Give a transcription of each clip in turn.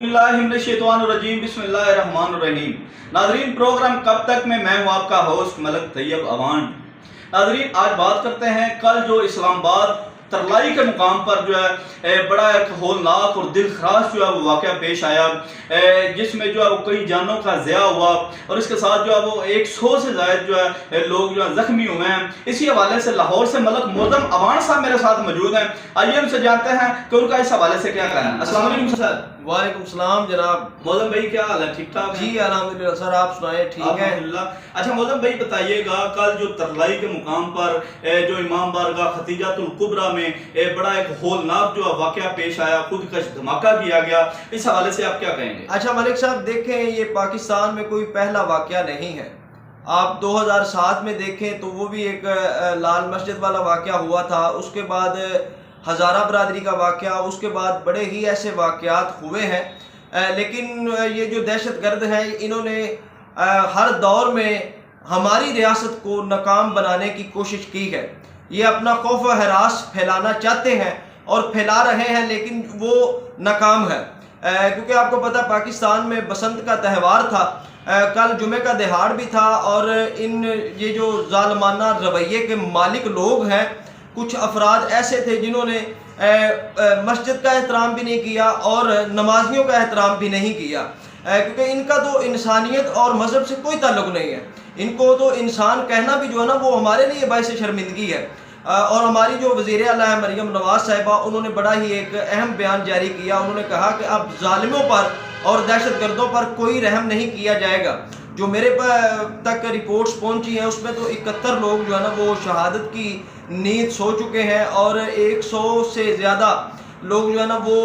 बिस्मिल्लाहिर्रहमानिर्रहीम बिस्मिल्लाहिर्रहमानिर्रहीम। नाज़रीन, प्रोग्राम कब तक में मैं हूँ आपका होस्ट मलक तैयब अवान। नाज़रीन, आज बात करते हैं कल जो इस्लामाबाद तरलाई के मुकाम पर जो है बड़ा एक होलनाक और दिल खराश जो है वो वाक़या पेश आया, जिसमें जो है वो कई जानों का ज़िया हुआ और इसके साथ जो है वो 100 से ज़ायद जो है लोग जो है ज़ख्मी हुए हैं। इसी हवाले से लाहौर से मलक मोज़म अवान साहब मेरे साथ मौजूद हैं। आइए उनसे जानते हैं कि उनका इस हवाले से क्या कहना है। अस्सलाम वालेकुम सर। वालेकुम सलाम जनाब। मोज़म भाई क्या हाल है? ठीक ठाक जी अल्हम्दुलिल्लाह सर, आप सुनाए? ठीक है अच्छा मोज़म भाई बताइएगा, कल जो तरलाई के मुकाम पर जो इमाम बारगाह खतीजातुल कुबरा में बड़ा एक होलनाक जो वाक़या पेश आया, खुदकश धमाका किया गया, इस हवाले से आप क्या कहेंगे? अच्छा मलिक साहब, देखें ये पाकिस्तान में कोई पहला वाक़या नहीं है। आप 2007 में देखें तो वो भी एक लाल मस्जिद वाला वाक़या हुआ था, उसके बाद हज़ारा बरादरी का वाक़या, उसके बाद बड़े ही ऐसे वाक़यात हुए हैं। लेकिन ये जो दहशत गर्द हैं इन्होंने हर दौर में हमारी रियासत को नाकाम बनाने की कोशिश की है। ये अपना खौफ व हरास फैलाना चाहते हैं और फैला रहे हैं, लेकिन वो नाकाम है। क्योंकि आपको पता पाकिस्तान में बसंत का त्यौहार था, कल जुमे का दिहाड़ भी था, और ये जो ज़ालिमाना रवैये के मालिक लोग हैं, कुछ अफराद ऐसे थे जिन्होंने मस्जिद का एहतराम भी नहीं किया और नमाजियों का एहतराम भी नहीं किया, क्योंकि इनका तो इंसानियत और मज़हब से कोई ताल्लुक़ नहीं है। इनको तो इंसान कहना भी जो है ना वो हमारे लिए बाइस शर्मिंदगी है। और हमारी जो वज़ीर आला है मरियम नवाज़ साहिबा, उन्होंने बड़ा ही एक अहम बयान जारी किया। उन्होंने कहा कि अब ज़ालिमों पर और दहशत गर्दों पर कोई रहम नहीं किया जाएगा। जो मेरे तक रिपोर्ट्स पहुंची हैं उसमें तो 71 लोग जो है ना वो शहादत की नींद सो चुके हैं और 100 से ज़्यादा लोग जो है ना वो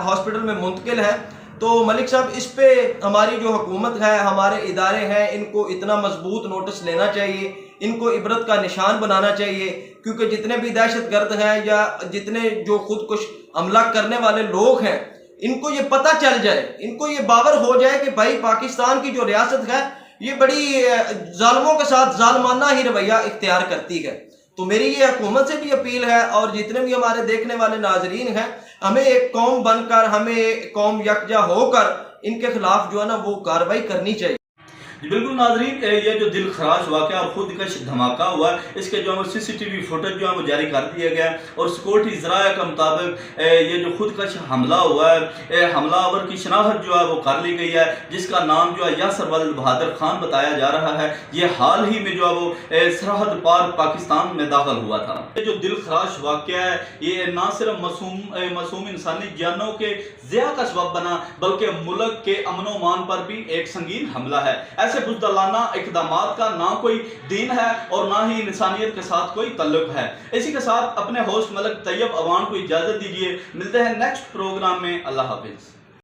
हॉस्पिटल में मुंतकिल हैं। तो मलिक साहब, इस पे हमारी जो हुकूमत है, हमारे इदारे हैं, इनको इतना मजबूत नोटिस लेना चाहिए, इनको इबरत का निशान बनाना चाहिए, क्योंकि जितने भी दहशत गर्द हैं या जितने जो खुद कुछ हमला करने वाले लोग हैं, इनको ये पता चल जाए, इनको ये बावर हो जाए कि भाई पाकिस्तान की जो रियासत है ये बड़ी जालिमों के साथ जालमाना ही रवैया इख्तियार करती है। तो मेरी ये हुकूमत से भी अपील है और जितने भी हमारे देखने वाले नाजरीन हैं, हमें एक कौम बनकर, हमें कौम यकजा होकर इनके खिलाफ जो है ना वो कार्रवाई करनी चाहिए। बिल्कुल नाजरीन, ये जो दिल खराश वाक़या और खुदकश धमाका हुआ, इसके जो है CCTV फुटेज जो है वो जारी कर दिया गया और सिक्योरिटी ज़राया के मुताबिक ये जो खुदकश हमला हुआ है, हमलावर की शनाख्त जो है वो कर ली गई है, जिसका नाम जो है यासर वल्द बहादुर खान बताया जा रहा है। ये हाल ही में जो है वो सरहद पार पाकिस्तान में दाखिल हुआ था। ये जो दिल खराश वाक़या है ये ना सिर्फ मासूम इंसानी जानों के ज़िया का सबब बना, बल्कि मुल्क के अमन मान पर भी एक संगीन हमला है। ऐसे बुज़दिलाना इक़दामात का ना कोई दीन है और ना ही इंसानियत के साथ कोई तल्लुक़ है। इसी के साथ अपने होस्ट मलक तैयब अवान को इजाज़त दीजिए। मिलते हैं नेक्स्ट प्रोग्राम में। अल्लाह हाफ़िज़।